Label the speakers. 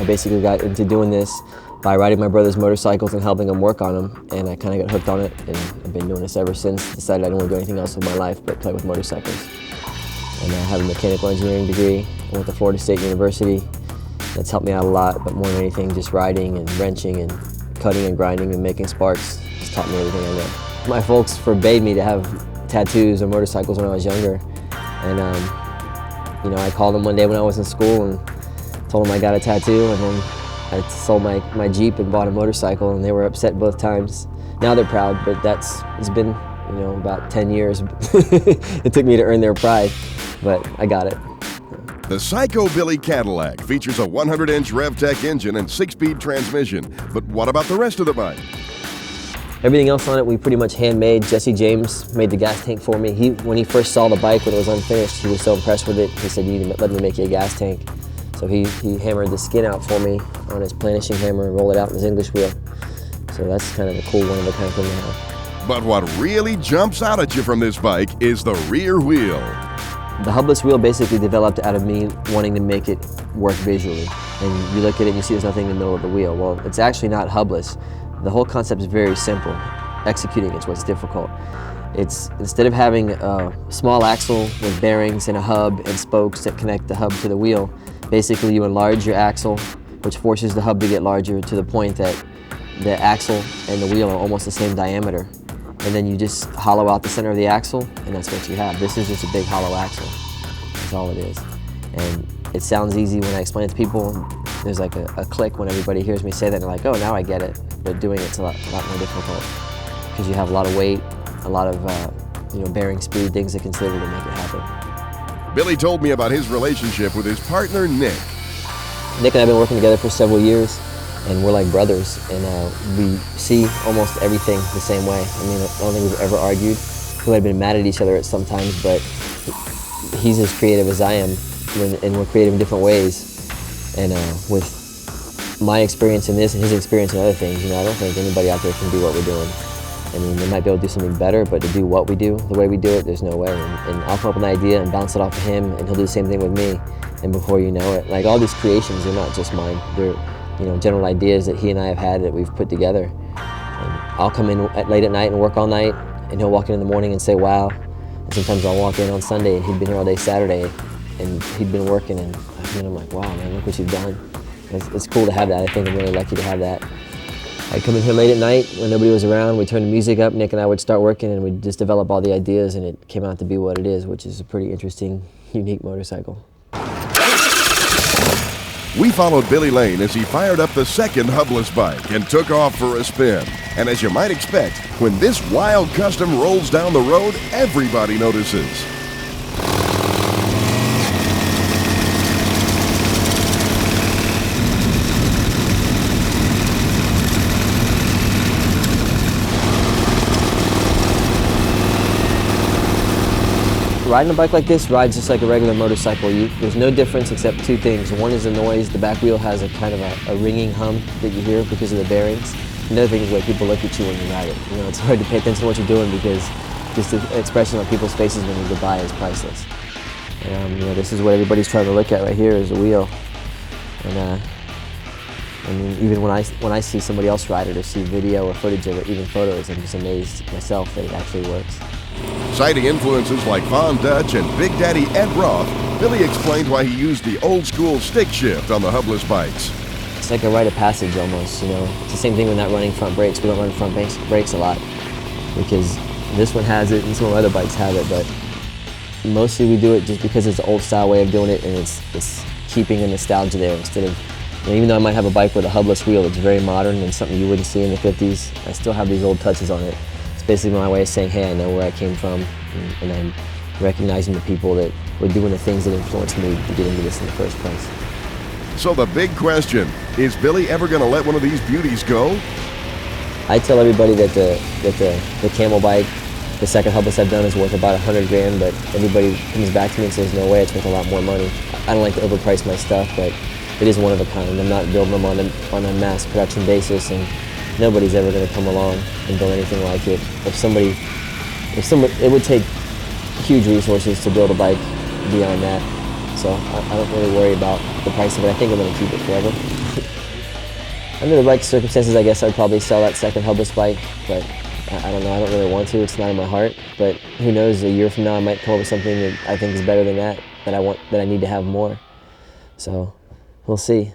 Speaker 1: basically got into doing this by riding my brother's motorcycles and helping him work on them, and I kind of got hooked on it, and I've been doing this ever since. Decided I didn't want to do anything else with my life but play with motorcycles. And I have a mechanical engineering degree. I went to Florida State University. That's helped me out a lot, but more than anything, just riding and wrenching and cutting and grinding and making sparks just taught me everything I know. My folks forbade me to have tattoos or motorcycles when I was younger, and you know, I called them one day when I was in school and told them I got a tattoo, and then I sold my Jeep and bought a motorcycle, and they were upset both times. Now they're proud, but it's been, you know, about 10 years. It took me to earn their pride, but I got it.
Speaker 2: The Psycho Billy Cadillac features a 100-inch RevTech engine and 6-speed transmission. But what about the rest of the bike?
Speaker 1: Everything else on it we pretty much handmade. Jesse James made the gas tank for me. When he first saw the bike when it was unfinished, he was so impressed with it. He said, "You need to let me make you a gas tank." So he hammered the skin out for me on his planishing hammer and rolled it out in his English wheel. So that's kind of a cool one-of-a-kind thing to have.
Speaker 2: But what really jumps out at you from this bike is the rear wheel.
Speaker 1: The Hubless wheel basically developed out of me wanting to make it work visually. And you look at it and you see there's nothing in the middle of the wheel. Well, it's actually not hubless. The whole concept is very simple. Executing is what's difficult. It's, instead of having a small axle with bearings and a hub and spokes that connect the hub to the wheel, basically you enlarge your axle, which forces the hub to get larger to the point that the axle and the wheel are almost the same diameter. And then you just hollow out the center of the axle, and that's what you have. This is just a big hollow axle. That's all it is. And it sounds easy when I explain it to people. There's like a click when everybody hears me say that, and they're like, "Oh, now I get it." But doing it's a lot more difficult because you have a lot of weight, a lot of you know, bearing speed, things that consider to make it happen.
Speaker 2: Billy told me about his relationship with his partner, Nick.
Speaker 1: Nick and I have been working together for several years, and we're like brothers, and we see almost everything the same way. I mean, I don't think we've ever argued. We might have been mad at each other at some times, but he's as creative as I am, and we're creative in different ways. And with my experience in this and his experience in other things, you know, I don't think anybody out there can do what we're doing. I mean, they might be able to do something better, but to do what we do, the way we do it, there's no way. And I'll come up with an idea and bounce it off of him, and he'll do the same thing with me. And before you know it, like all these creations, they're not just mine. They're, you know, general ideas that he and I have had that we've put together. And I'll come in late at night and work all night, and he'll walk in the morning and say, "Wow." And sometimes I'll walk in on Sunday, and he'd been here all day Saturday, and he'd been working, and I'm like, "Wow, man, look what you've done." It's cool to have that. I think I'm really lucky to have that. I'd come in here late at night when nobody was around, we'd turn the music up, Nick and I would start working, and we'd just develop all the ideas, and it came out to be what it is, which is a pretty interesting, unique motorcycle.
Speaker 2: We followed Billy Lane as he fired up the second Hubless bike and took off for a spin. And as you might expect, when this wild custom rolls down the road, everybody notices.
Speaker 1: Riding a bike like this rides just like a regular motorcycle. There's no difference except two things. One is the noise. The back wheel has a kind of a ringing hum that you hear because of the bearings. Another thing is the way people look at you when you ride it. You know, it's hard to pay attention to what you're doing because just the expression on people's faces when you go by is priceless. And, you know, this is what everybody's trying to look at right here is the wheel. And I mean, even when I see somebody else ride it or see video or footage of it, even photos, I'm just amazed myself that it actually works.
Speaker 2: Citing influences like Von Dutch and Big Daddy Ed Roth, Billy explained why he used the old-school stick shift on the Hubless bikes.
Speaker 1: It's like a rite of passage almost, you know. It's the same thing with not running front brakes. We don't run front brakes a lot because this one has it and some of our other bikes have it, but mostly we do it just because it's an old-style way of doing it, and it's keeping the nostalgia there instead of, you know, even though I might have a bike with a Hubless wheel that's very modern and something you wouldn't see in the 50s, I still have these old touches on it. Basically my way of saying, hey, I know where I came from, and I'm recognizing the people that were doing the things that influenced me to get into this in the first place.
Speaker 2: So the big question, is Billy ever going to let one of these beauties go?
Speaker 1: I tell everybody that the Camel bike, the second Hubless I've done, is worth about 100 grand, but everybody comes back to me and says, no way, it's worth a lot more money. I don't like to overprice my stuff, but it is one of a kind. I'm not building them on a mass production basis, and nobody's ever going to come along and build anything like it. It would take huge resources to build a bike beyond that. So I don't really worry about the price of it. I think I'm going to keep it forever. Under the right circumstances, I guess I'd probably sell that second Hubless bike, but I don't know. I don't really want to. It's not in my heart. But who knows? A year from now, I might come up with something that I think is better than that. That I need to have more. So we'll see.